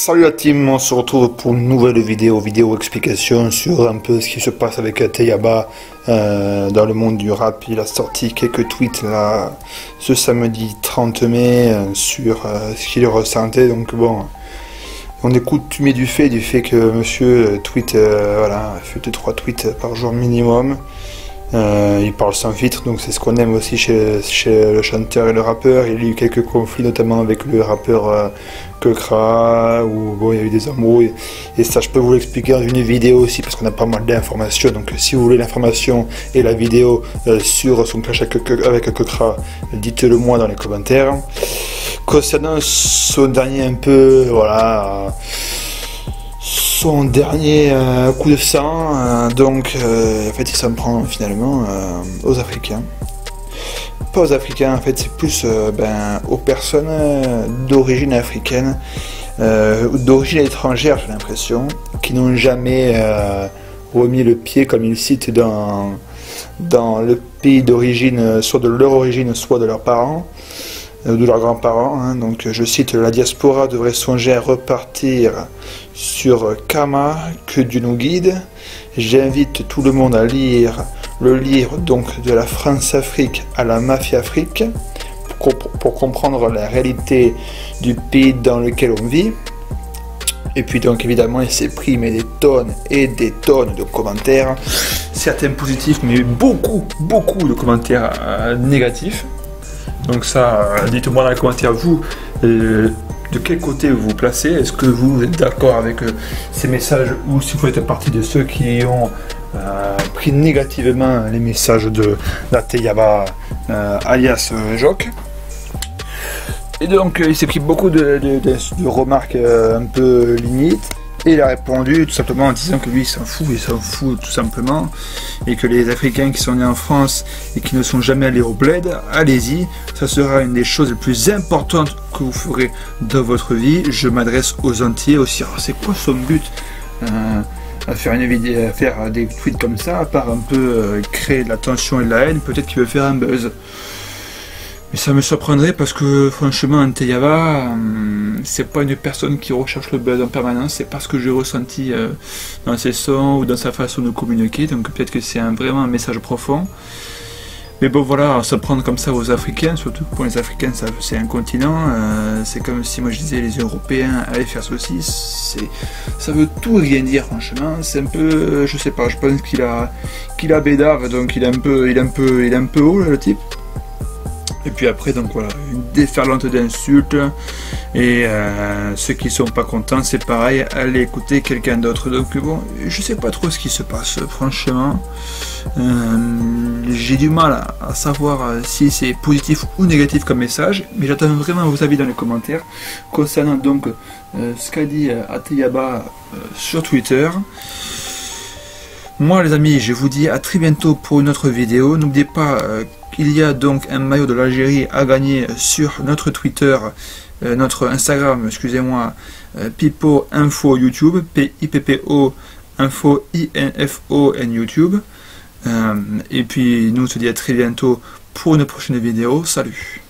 Salut la team, on se retrouve pour une nouvelle vidéo explication sur un peu ce qui se passe avec Teyaba dans le monde du rap. Il a sorti quelques tweets là, ce samedi 30 mai sur ce qu'il ressentait. Donc bon, on est coutumier du fait que monsieur tweet, voilà, fait 2-3 tweets par jour minimum. Il parle sans filtre, donc c'est ce qu'on aime aussi chez le chanteur et le rappeur. Il y a eu quelques conflits, notamment avec le rappeur Kekra, où bon, il y a eu des embrouilles. Et ça, je peux vous l'expliquer dans une vidéo aussi, parce qu'on a pas mal d'informations. Donc si vous voulez l'information et la vidéo sur son clash avec Kekra, dites-le moi dans les commentaires. Concernant son dernier un peu, voilà... son dernier coup de sang, donc en fait il s'en prend finalement aux Africains. Pas aux Africains, en fait c'est plus aux personnes d'origine africaine, d'origine étrangère, j'ai l'impression, qui n'ont jamais remis le pied, comme il cite, dans le pays d'origine, soit de leur origine, soit de leurs parents, de leurs grands-parents, hein. Donc je cite: la diaspora devrait songer à repartir sur Kama, que Dieu nous guide. J'invite tout le monde à lire le livre donc de la France-Afrique à la Mafia-Afrique pour comprendre la réalité du pays dans lequel on vit. Et puis donc évidemment il s'est pris mais des tonnes et des tonnes de commentaires, certains positifs mais beaucoup de commentaires négatifs. Donc ça, dites-moi dans les commentaires, vous, de quel côté vous vous placez. Est-ce que vous êtes d'accord avec ces messages, ou si vous faites partie de ceux qui ont pris négativement les messages de la Teyaba, alias Jock. Et donc il s'est pris beaucoup de remarques un peu limites. Et il a répondu tout simplement en disant que lui il s'en fout tout simplement, et que les Africains qui sont nés en France et qui ne sont jamais allés au bled, allez-y, ça sera une des choses les plus importantes que vous ferez dans votre vie. Je m'adresse aux Antillais aussi. Alors c'est quoi son but à faire une vidéo, à faire des tweets comme ça, à part un peu créer de la tension et de la haine? Peut-être qu'il veut faire un buzz. Mais ça me surprendrait, parce que franchement, Teyaba, c'est pas une personne qui recherche le buzz en permanence. C'est pas ce que j'ai ressenti dans ses sons ou dans sa façon de communiquer. Donc peut-être que c'est vraiment un message profond. Mais bon voilà, se prendre comme ça aux Africains, surtout que pour les Africains c'est un continent, c'est comme si moi je disais les Européens allaient faire ceci, ça veut tout rien dire franchement. C'est un peu, je sais pas, je pense qu'il a bédave, donc il est un peu haut là, le type. Et puis après, donc voilà, une déferlante d'insultes. Et ceux qui sont pas contents, c'est pareil, allez écouter quelqu'un d'autre. Donc bon, je sais pas trop ce qui se passe, franchement. J'ai du mal à savoir si c'est positif ou négatif comme message. Mais j'attends vraiment vos avis dans les commentaires concernant donc ce qu'a dit Teyaba sur Twitter. Moi les amis, je vous dis à très bientôt pour une autre vidéo. N'oubliez pas qu'il y a donc un maillot de l'Algérie à gagner sur notre Twitter, notre Instagram, excusez-moi, Pipo Info YouTube, P-I-P-P-O Info I-N-F-O-N YouTube. Et puis nous on se dit à très bientôt pour une prochaine vidéo. Salut!